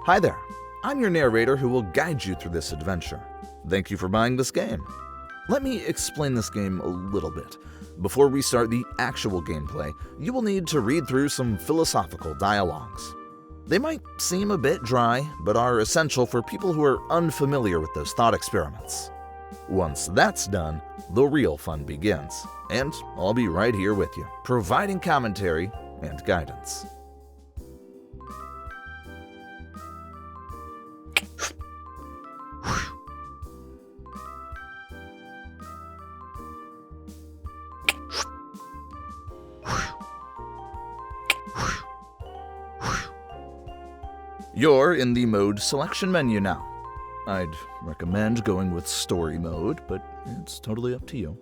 Hi there, I'm your narrator who will guide you through this adventure. Thank you for buying this game. Let me explain this game a little bit. Before we start the actual gameplay, you will need to read through some philosophical dialogues. They might seem a bit dry, but are essential for people who are unfamiliar with those thought experiments. Once that's done, the real fun begins, and I'll be right here with you, providing commentary and guidance. You're in the mode selection menu now. I'd recommend going with story mode, but it's totally up to you.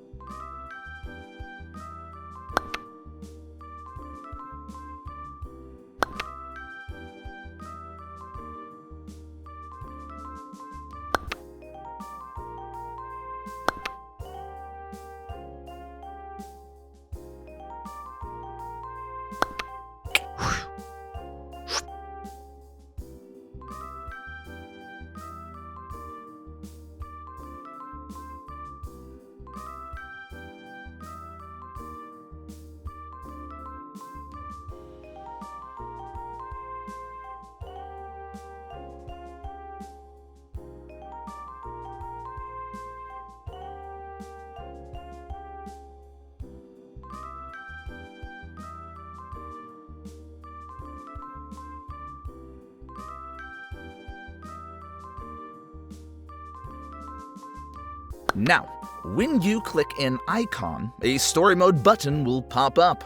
Now, when you click an icon, a story mode button will pop up.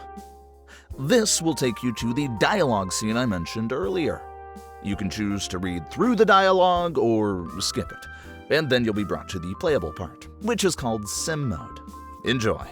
This will take you to the dialogue scene I mentioned earlier. You can choose to read through the dialogue or skip it, and then you'll be brought to the playable part, which is called Sim Mode. Enjoy.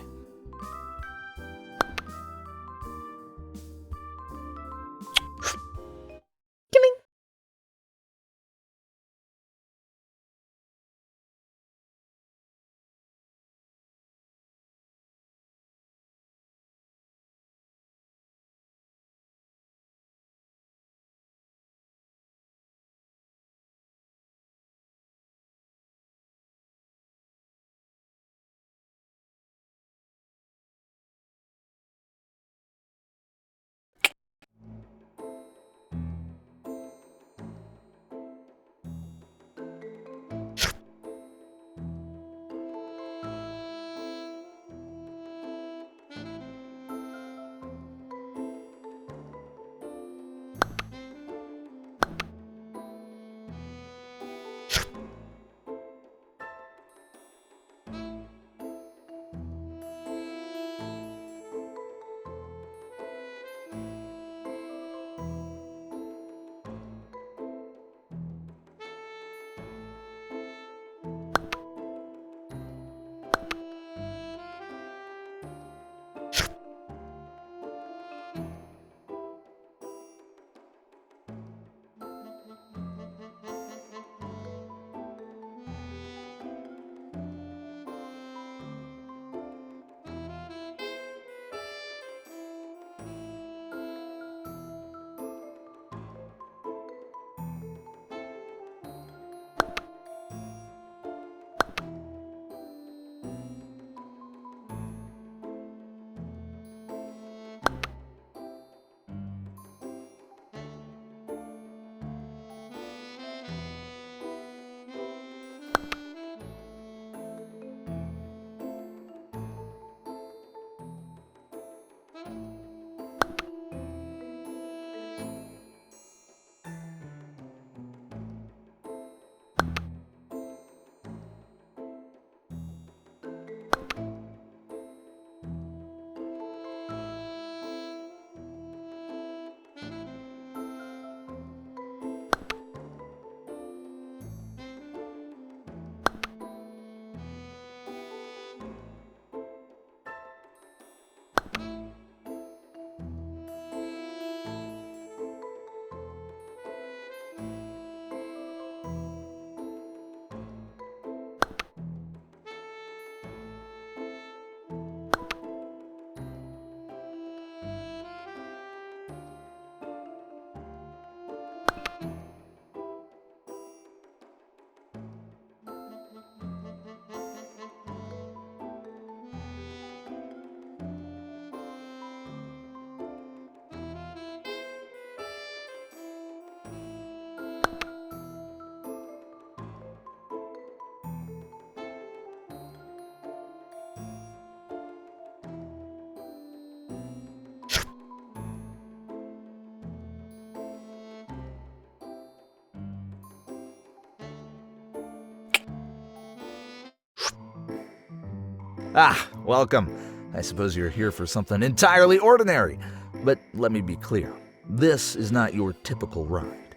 Ah, welcome. I suppose you're here for something entirely ordinary. But let me be clear, this is not your typical ride.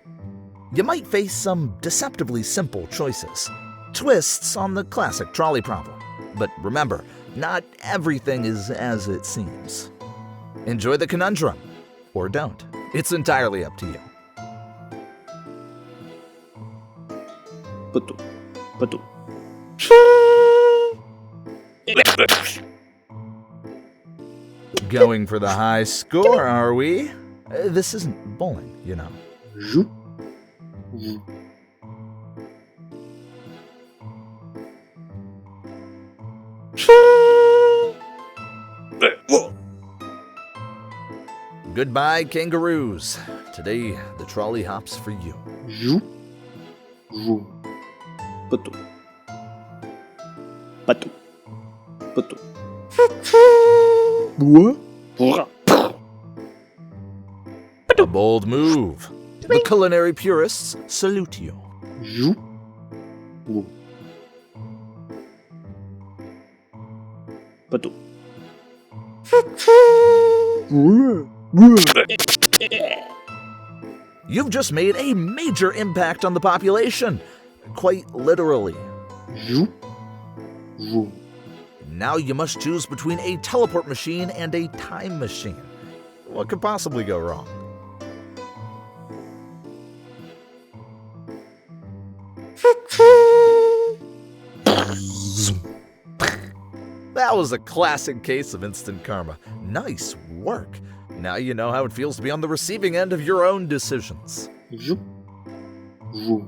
You might face some deceptively simple choices, twists on the classic trolley problem. But remember, not everything is as it seems. Enjoy the conundrum, or don't. It's entirely up to you. Потом. Going for the high score, are we? This isn't bowling, you know. Жу. Ву. Goodbye, kangaroos. Today, the trolley hops for you. Жу. Ву. Потом. Ура. A bold move. The culinary purists salute you. Жу. Ву. Потом. You've just made a major impact on the population. Quite literally. Жу. Ву. Now you must choose between a teleport machine and a time machine. What could possibly go wrong? That was a classic case of instant karma. Nice work. Now you know how it feels to be on the receiving end of your own decisions. Жу. Ву.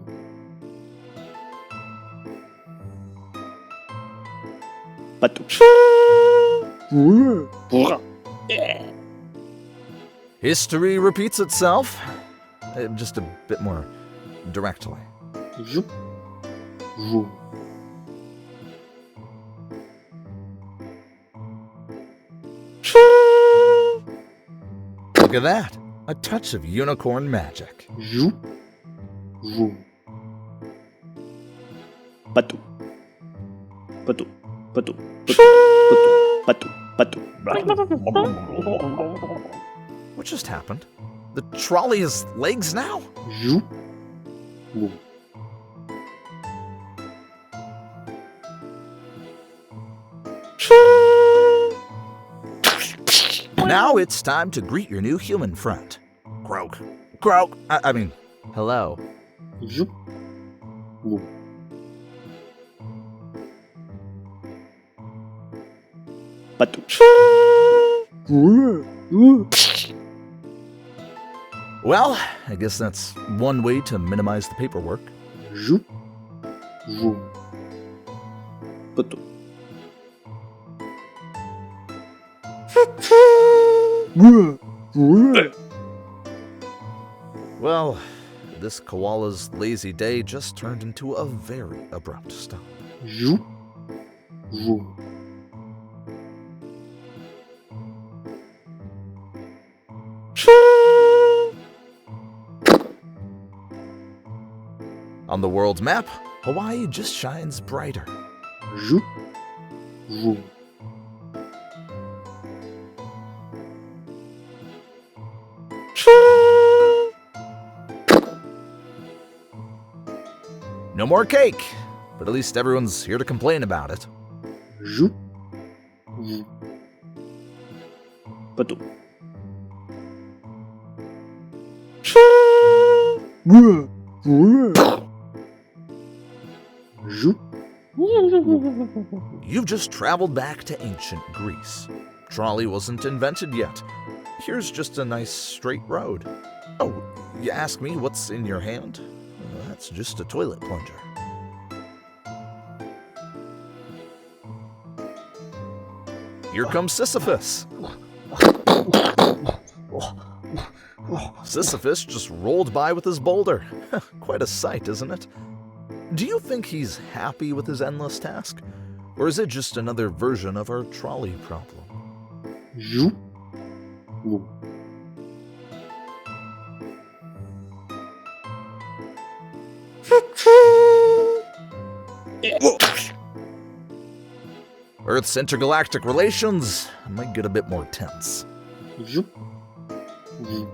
Потом. Ура. History repeats itself, just a bit more directly. Жу. Ву. Look at that, a touch of unicorn magic. Жу. Ву. Потом. What just happened? The trolley has legs now? Жу. Ву. Now it's time to greet your new human friend. Croak. I mean, hello. Жу. Ву. Потом. Well, I guess that's one way to minimize the paperwork. Жу. Ву. Потом. Well, this koala's lazy day just turned into a very abrupt stop. Жу. Ву. On the world's map, Hawaii just shines brighter. Жу. Ву. No more cake, but at least everyone's here to complain about it. Жу. Ву. Потом. Жу. You've just traveled back to ancient Greece. Trolley wasn't invented yet. Here's just a nice straight road. Oh, you ask me what's in your hand? That's just a toilet plunger. Here comes Sisyphus. Sisyphus just rolled by with his boulder. Quite a sight, isn't it? Do you think he's happy with his endless task? Or is it just another version of our trolley problem? Жу. Ву. Earth's intergalactic relations might get a bit more tense. Jou. Vous.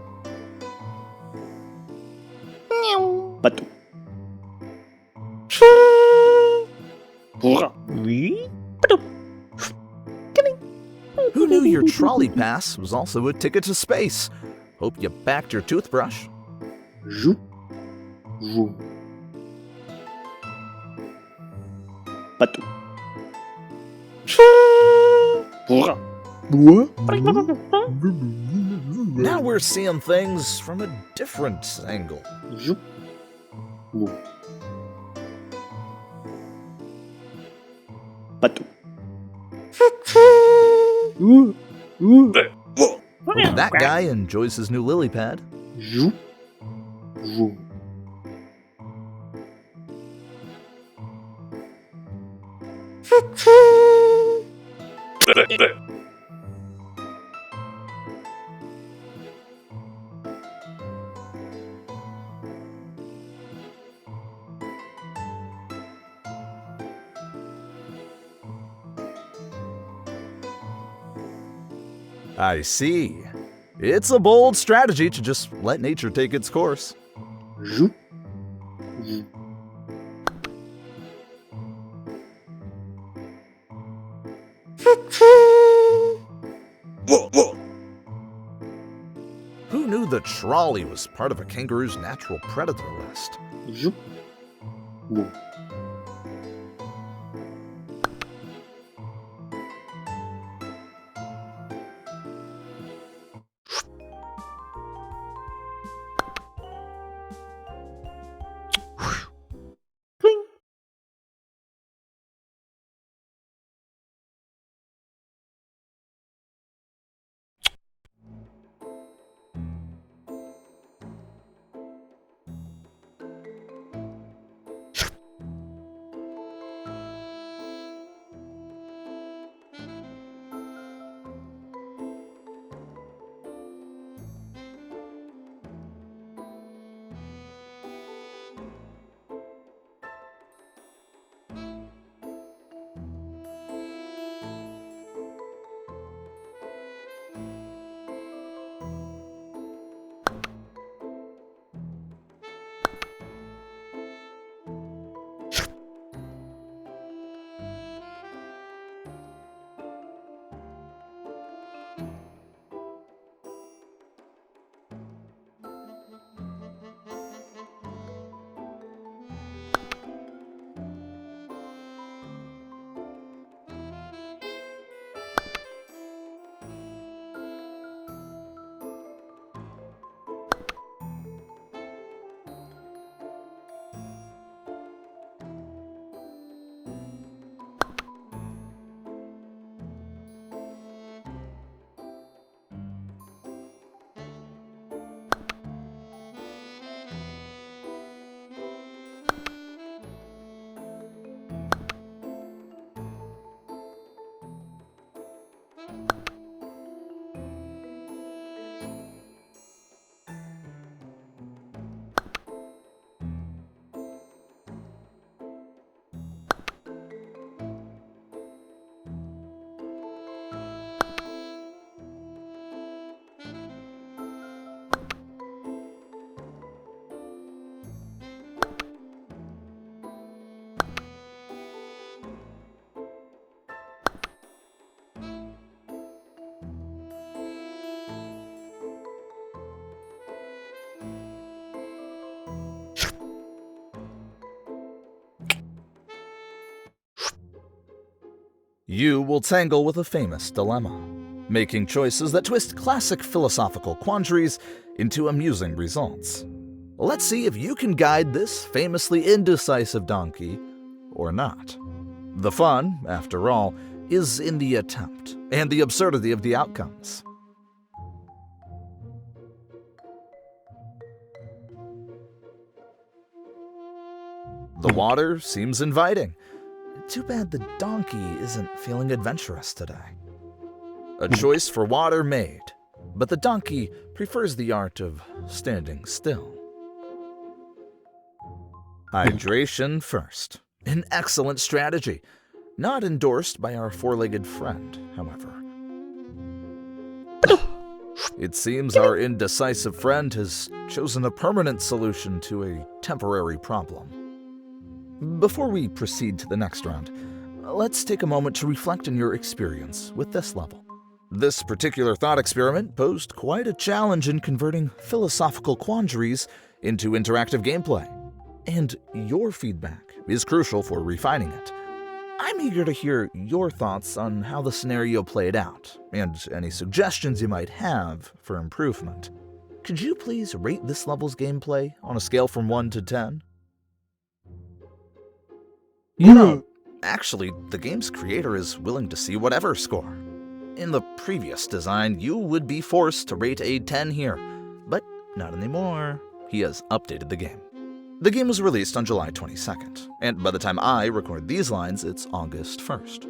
Bateau. Pour. Oui. Bateau. Who knew your trolley pass was also a ticket to space? Hope you packed your toothbrush. Jou. Vous. Bateau. Pour. Now we're seeing things from a different angle. Jou. Vous. Bateau. That guy enjoys his new lily pad. Jou. Vous. I see. It's a bold strategy to just let nature take its course. Jou. Vous. Who knew the trolley was part of a kangaroo's natural predator list? Jou. Vous. You will tangle with a famous dilemma, making choices that twist classic philosophical quandaries into amusing results. Let's see if you can guide this famously indecisive donkey or not. The fun, after all, is in the attempt and the absurdity of the outcomes. The water seems inviting. Too bad the donkey isn't feeling adventurous today. A choice for water made, but the donkey prefers the art of standing still. Hydration first. An excellent strategy. Not endorsed by our four-legged friend, however. It seems our indecisive friend has chosen a permanent solution to a temporary problem. Before we proceed to the next round, let's take a moment to reflect on your experience with this level. This particular thought experiment posed quite a challenge in converting philosophical quandaries into interactive gameplay, and your feedback is crucial for refining it. I'm eager to hear your thoughts on how the scenario played out, and any suggestions you might have for improvement. Could you please rate this level's gameplay on a scale from 1 to 10? You know, actually, the game's creator is willing to see whatever score. In the previous design, you would be forced to rate a 10 here, but not anymore. He has updated the game. The game was released on July 22nd, and by the time I record these lines, it's August 1st.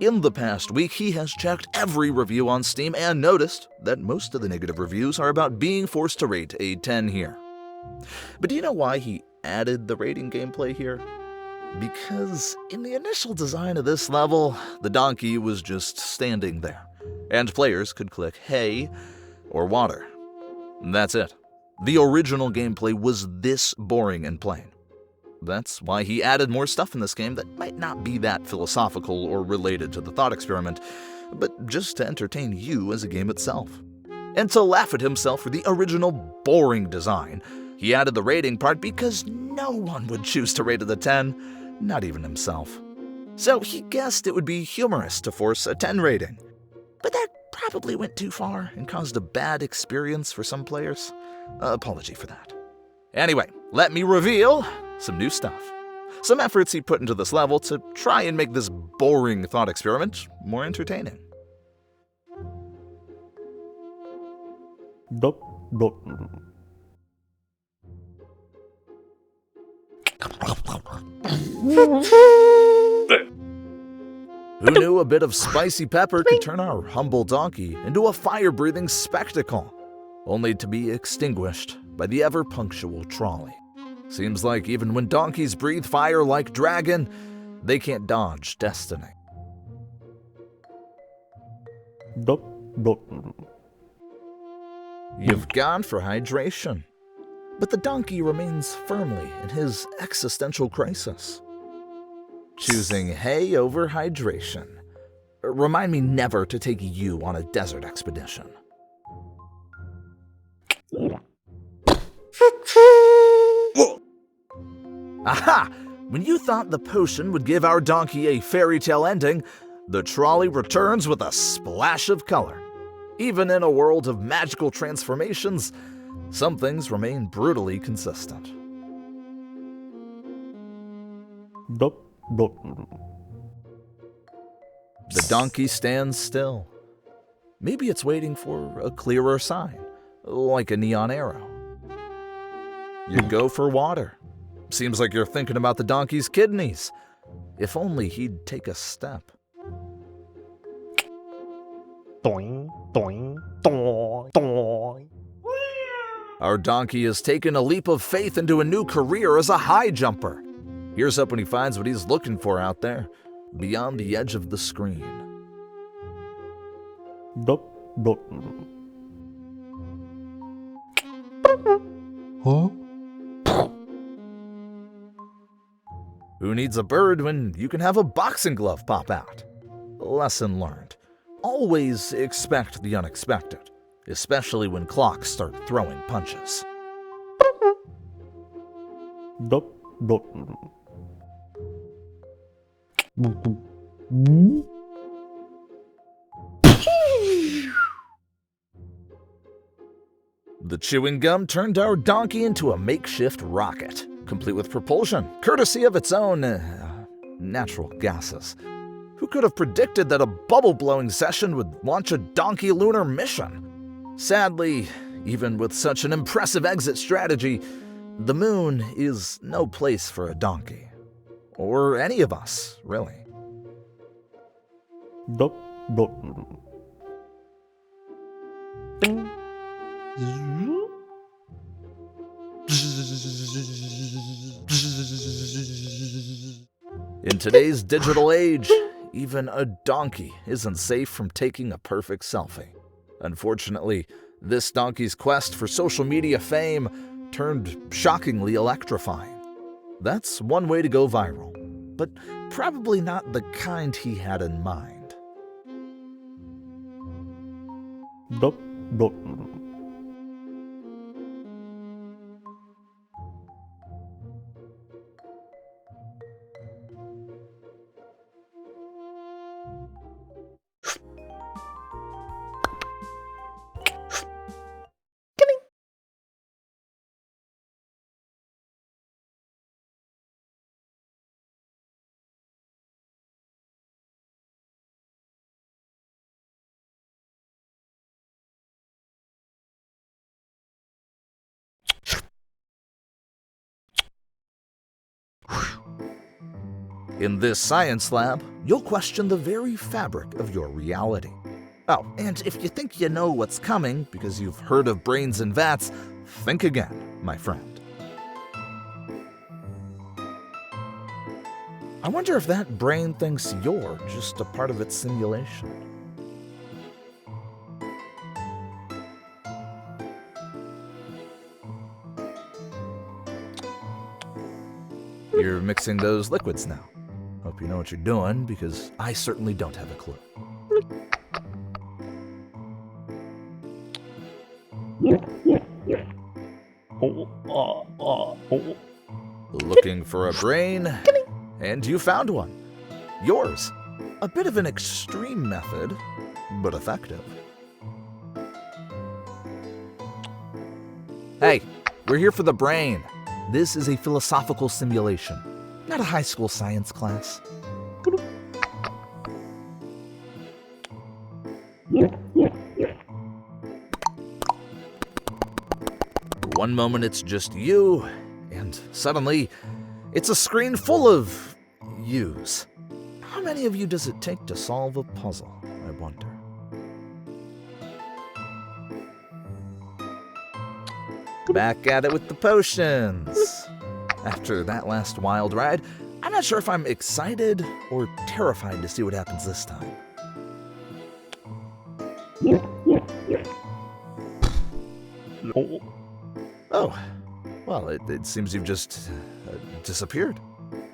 In the past week, he has checked every review on Steam and noticed that most of the negative reviews are about being forced to rate a 10 here. But do you know why he added the rating gameplay here? Because in the initial design of this level, the donkey was just standing there, and players could click hay or water. That's it. The original gameplay was this boring and plain. That's why he added more stuff in this game that might not be that philosophical or related to the thought experiment, but just to entertain you as a game itself. And to laugh at himself for the original boring design, he added the rating part because no one would choose to rate it a 10, not even himself. So he guessed it would be humorous to force a 10 rating. But that probably went too far and caused a bad experience for some players. Apology for that. Anyway, let me reveal some new stuff. Some efforts he put into this level to try and make this boring thought experiment more entertaining. Dot, dot. Who knew a bit of spicy pepper could turn our humble donkey into a fire-breathing spectacle, only to be extinguished by the ever-punctual trolley? Seems like even when donkeys breathe fire like dragon, they can't dodge destiny. Dot, dot. You've gone for hydration, but the donkey remains firmly in his existential crisis. Choosing hay over hydration. Remind me never to take you on a desert expedition. Aha! When you thought the potion would give our donkey a fairy tale ending, the trolley returns with a splash of color. Even in a world of magical transformations, some things remain brutally consistent. Dot, dot. The donkey stands still. Maybe it's waiting for a clearer sign, like a neon arrow. You go for water. Seems like you're thinking about the donkey's kidneys. If only he'd take a step. Doing, doing, doing, doing. Our donkey has taken a leap of faith into a new career as a high jumper. Here's up when he finds what he's looking for out there, beyond the edge of the screen. Dot, dot. Huh? Who needs a bird when you can have a boxing glove pop out? Lesson learned. Always expect the unexpected, especially when clocks start throwing punches. Dot, dot. The chewing gum turned our donkey into a makeshift rocket, complete with propulsion, courtesy of its own natural gases. Who could have predicted that a bubble-blowing session would launch a donkey lunar mission? Sadly, even with such an impressive exit strategy, the moon is no place for a donkey. Or any of us, really. Dot, dot. In today's digital age, even a donkey isn't safe from taking a perfect selfie. Unfortunately, this donkey's quest for social media fame turned shockingly electrifying. That's one way to go viral, but probably not the kind he had in mind. Duck, duck. In this science lab, you'll question the very fabric of your reality. Oh, and if you think you know what's coming because you've heard of brains in vats, think again, my friend. I wonder if that brain thinks you're just a part of its simulation. You're mixing those liquids now. Hope you know what you're doing, because I certainly don't have a clue. Looking for a brain, and you found one. Yours. A bit of an extreme method, but effective. Hey, we're here for the brain. This is a philosophical simulation, not a high school science class. One moment it's just you, and suddenly it's a screen full of yous. How many of you does it take to solve a puzzle, I wonder? Back at it with the potions. After that last wild ride, I'm not sure if I'm excited or terrified to see what happens this time. Oh, well, it seems you've just disappeared.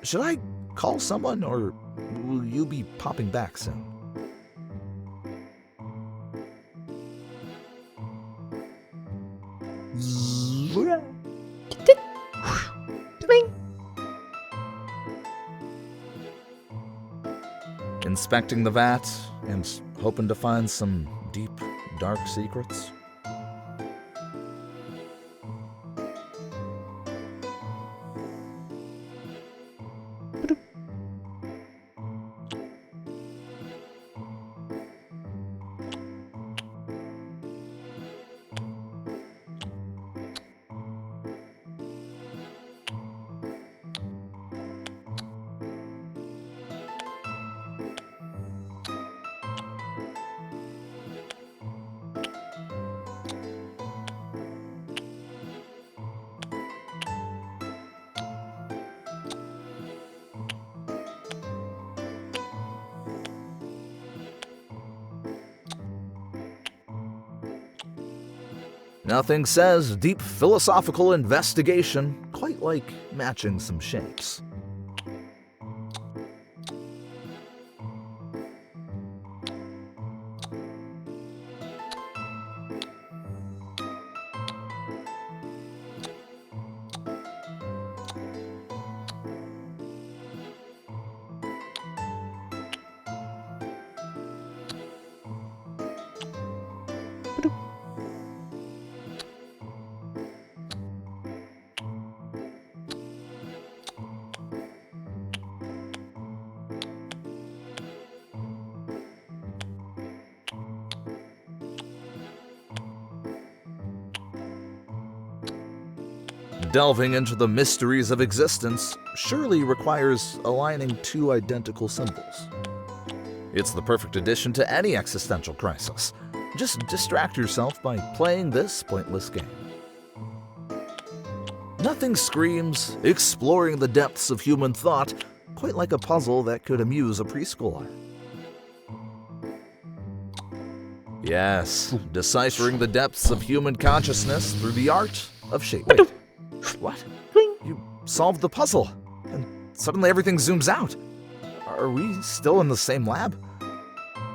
Should I call someone, or will you be popping back soon? Inspecting the vat and hoping to find some deep, dark secrets. Nothing says deep philosophical investigation quite like matching some shapes. Delving into the mysteries of existence surely requires aligning two identical symbols. It's the perfect addition to any existential crisis. Just distract yourself by playing this pointless game. Nothing screams exploring the depths of human thought quite like a puzzle that could amuse a preschooler. Yes, deciphering the depths of human consciousness through the art of shape. Wait, what? You solved the puzzle, and suddenly everything zooms out. Are we still in the same lab?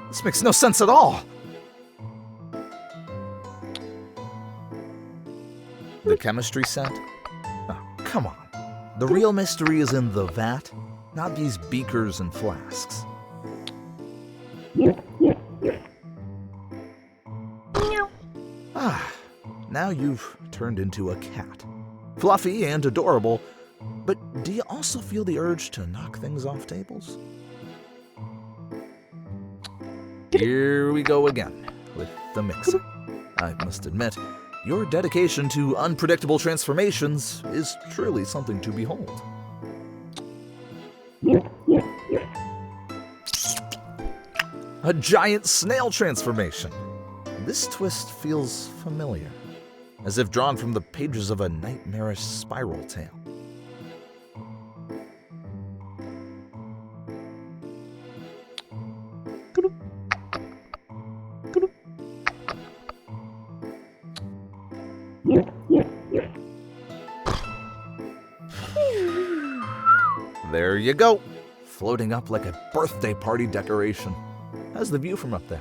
This makes no sense at all. The chemistry set? Oh, come on. The real mystery is in the vat, not these beakers and flasks. Ah, now you've turned into a cat. Fluffy and adorable, but do you also feel the urge to knock things off tables? Here we go again, with the mixing. I must admit, your dedication to unpredictable transformations is truly something to behold. A giant snail transformation. This twist feels familiar, as if drawn from the pages of a nightmarish spiral tale. There you go, floating up like a birthday party decoration. How's the view from up there?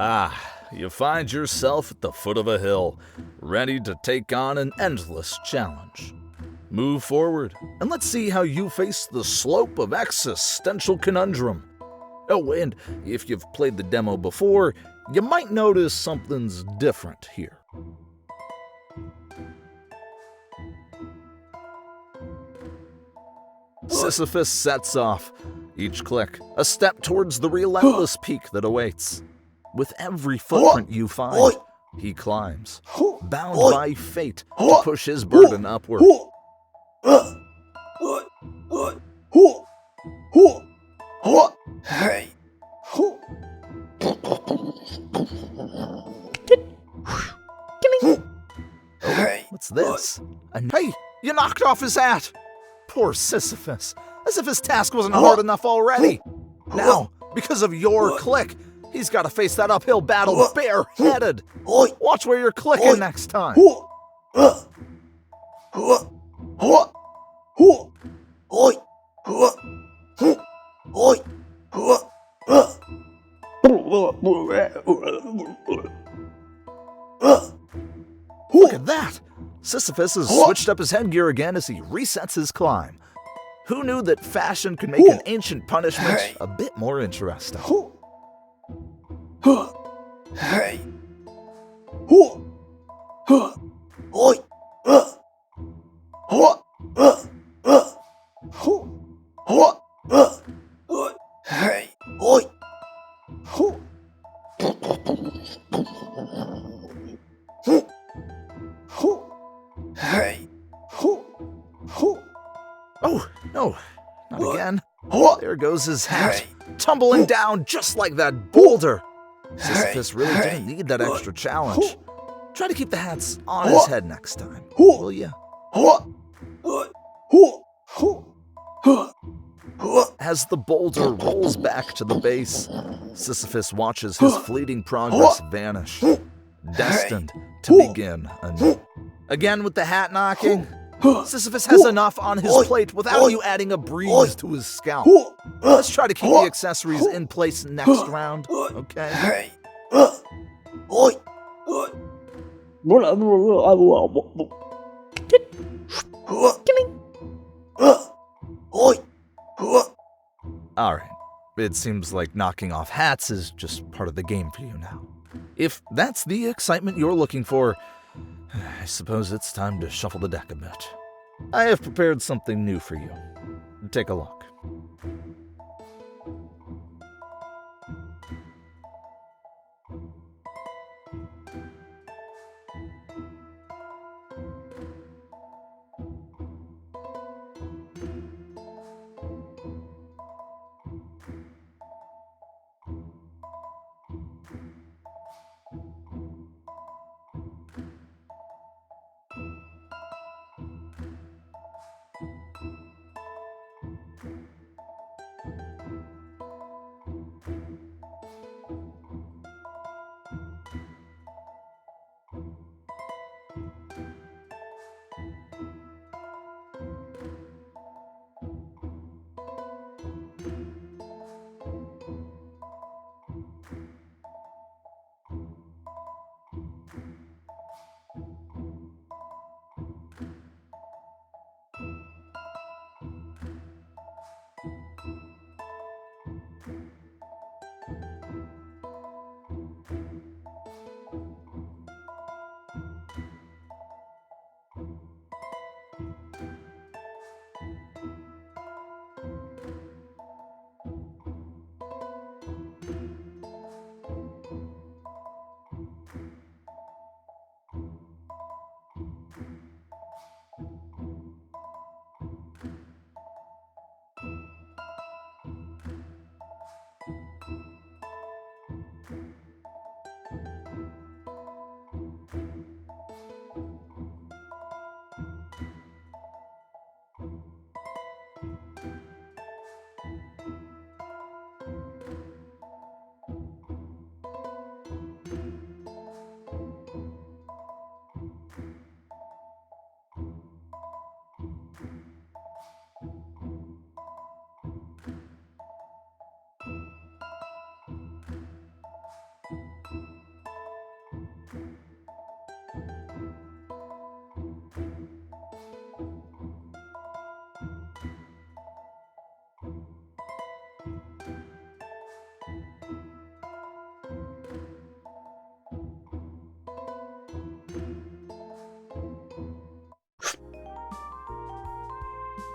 Ah, you find yourself at the foot of a hill, ready to take on an endless challenge. Move forward, and let's see how you face the slope of existential conundrum. Oh, and if you've played the demo before, you might notice something's different here. Sisyphus sets off, each click a step towards the relentless peak that awaits. With every footprint you find, he climbs, bound by fate to push his burden upward. What's this? Hey, you knocked off his hat! Poor Sisyphus, as if his task wasn't hard enough already. Now, because of your click, he's got to face that uphill battle bareheaded. Watch where you're clicking next time. Look at that! Sisyphus has switched up his headgear again as he resets his climb. Who knew that fashion could make an ancient punishment a bit more interesting? Oh, no, not again. There goes his hat, tumbling down just like that boulder. Sisyphus really didn't need that extra challenge. Try to keep the hats on his head next time, will ya? As the boulder rolls back to the base, Sisyphus watches his fleeting progress vanish, destined to begin anew. Again with the hat knocking, Sisyphus has enough on his plate without you adding a breeze to his scalp. Let's try to keep the accessories in place next round, okay? Alright, it seems like knocking off hats is just part of the game for you now. If that's the excitement you're looking for, I suppose it's time to shuffle the deck a bit. I have prepared something new for you. Take a look.